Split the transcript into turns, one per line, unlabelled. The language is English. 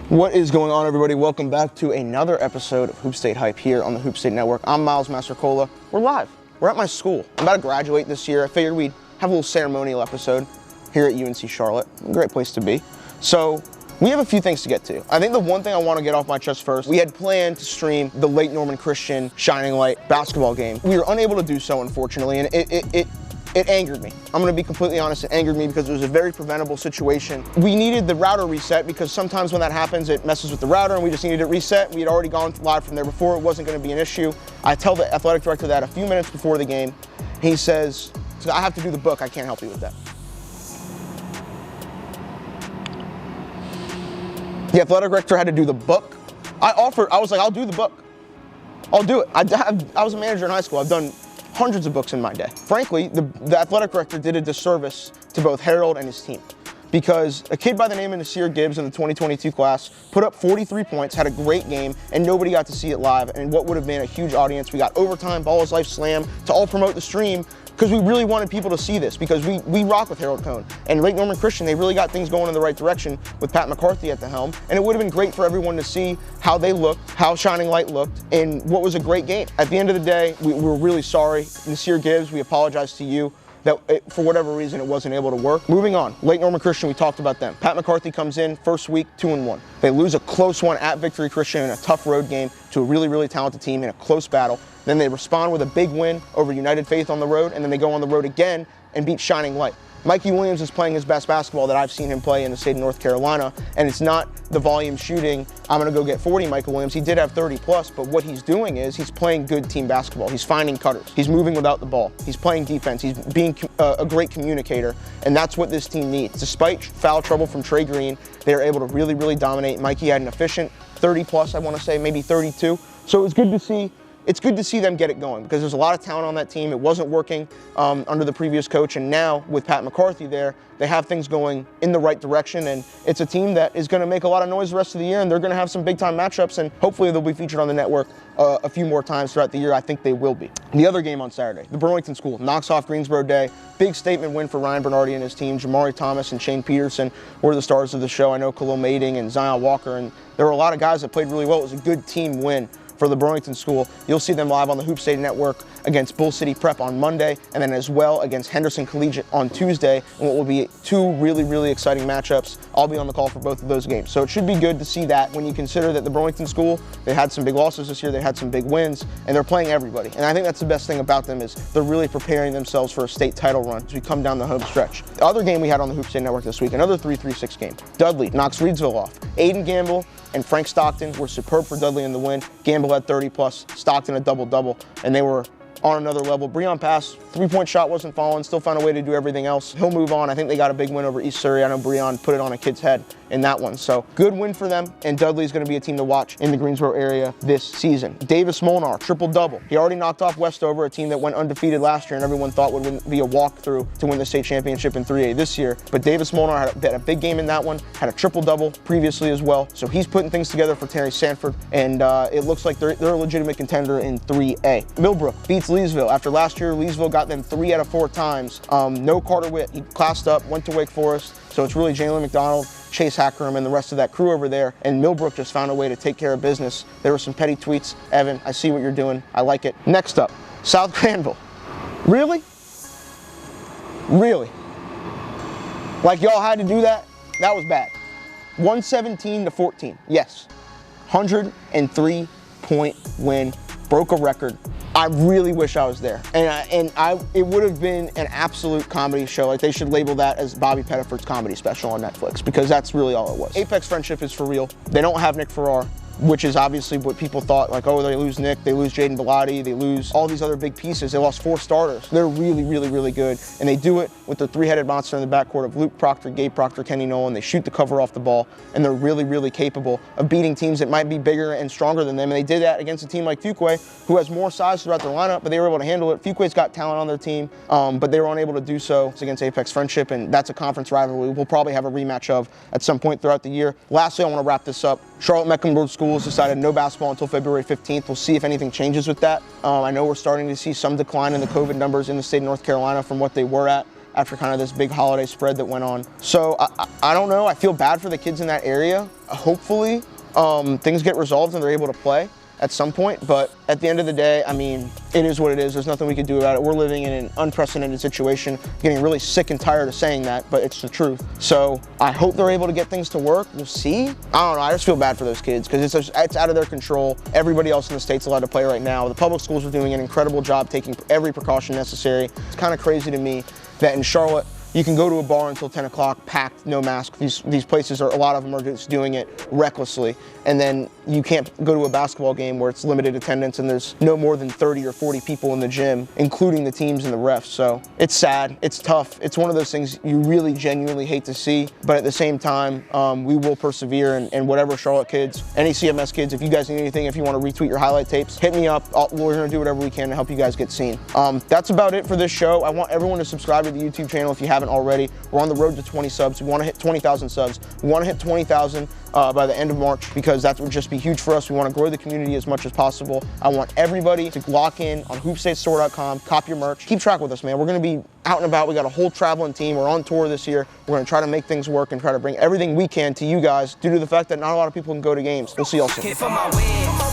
What is going on, everybody? Welcome back to another episode of Hoop State Hype here on the Hoop State Network. I'm Miles Masercola. We're live. We're at my school. I'm about to graduate this year. I figured we'd have a little ceremonial episode here at UNC Charlotte. Great place to be. So we have a few things to get to. I think the one thing I want to get off my chest first, we had planned to stream the Lake Norman Christian Shining Light basketball game. We were unable to do so, unfortunately, and it angered me. I'm gonna be completely honest, it angered me because it was a very preventable situation. We needed the router reset because sometimes when that happens, it messes with the router and we just needed it reset. We had already gone live from there before, it wasn't gonna be an issue. I tell the athletic director that a few minutes before the game. He says, I have to do the book, I can't help you with that. The athletic director had to do the book. I was like, I'll do the book. I'll do it. I was a manager in high school. I've done hundreds of books in my day. Frankly, the athletic director did a disservice to both Harold and his team because a kid by the name of Nasir Gibbs in the 2022 class put up 43 points, had a great game, and nobody got to see it live. And what would have been a huge audience, we got overtime, Ball is Life Slam to all promote the stream because we really wanted people to see this because we rock with Harold Cohn. And Lake Norman Christian, they really got things going in the right direction with Pat McCarthy at the helm. And it would have been great for everyone to see how they looked, how Shining Light looked, and what was a great game. At the end of the day, we're really sorry. Nasir Gibbs, we apologize to you that for whatever reason it wasn't able to work. Moving on, Lake Norman Christian, we talked about them. Pat McCarthy comes in, first week, 2-1. They lose a close one at Victory Christian in a tough road game to a really, really talented team in a close battle. Then they respond with a big win over United Faith on the road, and then they go on the road again and beat Shining Light. Mikey Williams is playing his best basketball that I've seen him play in the state of North Carolina, and it's not the volume shooting, I'm gonna go get 40 Michael Williams. He did have 30 plus, but what he's doing is he's playing good team basketball. He's finding cutters. He's moving without the ball. He's playing defense. He's being a great communicator, and that's what this team needs. Despite foul trouble from Trey Green, they are able to really, really dominate. Mikey had an efficient 30 plus, I wanna say, maybe 32. So it was good to see. It's good to see them get it going because there's a lot of talent on that team. It wasn't working under the previous coach, and now with Pat McCarthy there, they have things going in the right direction, and it's a team that is going to make a lot of noise the rest of the year, and they're going to have some big-time matchups, and hopefully they'll be featured on the network a few more times throughout the year. I think they will be. The other game on Saturday, the Burlington School knocks off Greensboro Day. Big statement win for Ryan Bernardi and his team. Jamari Thomas and Shane Peterson were the stars of the show. I know Khalil Mating and Zion Walker, and there were a lot of guys that played really well. It was a good team win for the Burlington School. You'll see them live on the Hoop State Network against Bull City Prep on Monday, and then as well against Henderson Collegiate on Tuesday, and what will be two really, really exciting matchups. I'll be on the call for both of those games. So it should be good to see that when you consider that the Burlington School, they had some big losses this year, they had some big wins, and they're playing everybody. And I think that's the best thing about them is they're really preparing themselves for a state title run as we come down the home stretch. The other game we had on the Hoop State Network this week, another 3-3-6 game. Dudley knocks Reedsville off. Aiden Gamble and Frank Stockton were superb for Dudley in the win. Gamble had 30 plus, Stockton a double-double, and they were on another level. Breon Pass, three-point shot wasn't falling, still found a way to do everything else. He'll move on. I think they got a big win over East Surrey. I know Breon put it on a kid's head in that one. So good win for them, and Dudley's gonna be a team to watch in the Greensboro area this season. Davis Molnar, triple-double. He already knocked off Westover, a team that went undefeated last year and everyone thought would be a walkthrough to win the state championship in 3A this year. But Davis Molnar had a big game in that one, had a triple-double previously as well. So he's putting things together for Terry Sanford, and it looks like they're a legitimate contender in 3A. Millbrook beats Leesville. After last year, Leesville got them 3 out of 4 times. No Carter Witt. He classed up, went to Wake Forest. So it's really Jalen McDonald, Chase Hackerham, and the rest of that crew over there. And Millbrook just found a way to take care of business. There were some petty tweets. Evan, I see what you're doing. I like it. Next up, South Granville. Really? Really? Like y'all had to do that? That was bad. 117-14. Yes. 103-point win. Broke a record. I really wish I was there. It would have been an absolute comedy show. Like they should label that as Bobby Pettiford's comedy special on Netflix because that's really all it was. Apex Friendship is for real. They don't have Nick Farrar, which is obviously what people thought, like, oh, they lose Nick, they lose Jaden Bellotti, they lose all these other big pieces. They lost 4 starters. They're really, really, really good. And they do it with the 3-headed monster in the backcourt of Luke Proctor, Gabe Proctor, Kenny Nolan. They shoot the cover off the ball, and they're really, really capable of beating teams that might be bigger and stronger than them. And they did that against a team like Fuquay, who has more size throughout their lineup, but they were able to handle it. Fuquay's got talent on their team, but they were unable to do so against Apex Friendship, and that's a conference rivalry we'll probably have a rematch of at some point throughout the year. Lastly, I want to wrap this up. Charlotte Mecklenburg Schools decided no basketball until February 15th. We'll see if anything changes with that. I know we're starting to see some decline in the COVID numbers in the state of North Carolina from what they were at after kind of this big holiday spread that went on. So I don't know. I feel bad for the kids in that area. Hopefully things get resolved and they're able to play at some point, but at the end of the day, I mean, it is what it is. There's nothing we can do about it. We're living in an unprecedented situation, getting really sick and tired of saying that, but it's the truth. So I hope they're able to get things to work. We'll see. I don't know, I just feel bad for those kids because it's out of their control. Everybody else in the state's allowed to play right now. The public schools are doing an incredible job taking every precaution necessary. It's kind of crazy to me that in Charlotte, you can go to a bar until 10 o'clock, packed, no mask. These places a lot of them are just doing it recklessly. And then you can't go to a basketball game where it's limited attendance and there's no more than 30 or 40 people in the gym, including the teams and the refs. So it's sad, it's tough. It's one of those things you really genuinely hate to see, but at the same time, we will persevere, and whatever Charlotte kids, any CMS kids, if you guys need anything, if you want to retweet your highlight tapes, hit me up. We're gonna do whatever we can to help you guys get seen. That's about it for this show. I want everyone to subscribe to the YouTube channel if you haven't already. We're on the road to 20 subs. We want to hit 20,000 subs. We want to hit 20,000 by the end of March because that would just be huge for us. We want to grow the community as much as possible. I want everybody to lock in on hoopstatestore.com, cop your merch. Keep track with us, man. We're going to be out and about. We got a whole traveling team. We're on tour this year. We're going to try to make things work and try to bring everything we can to you guys due to the fact that not a lot of people can go to games. We'll see y'all soon.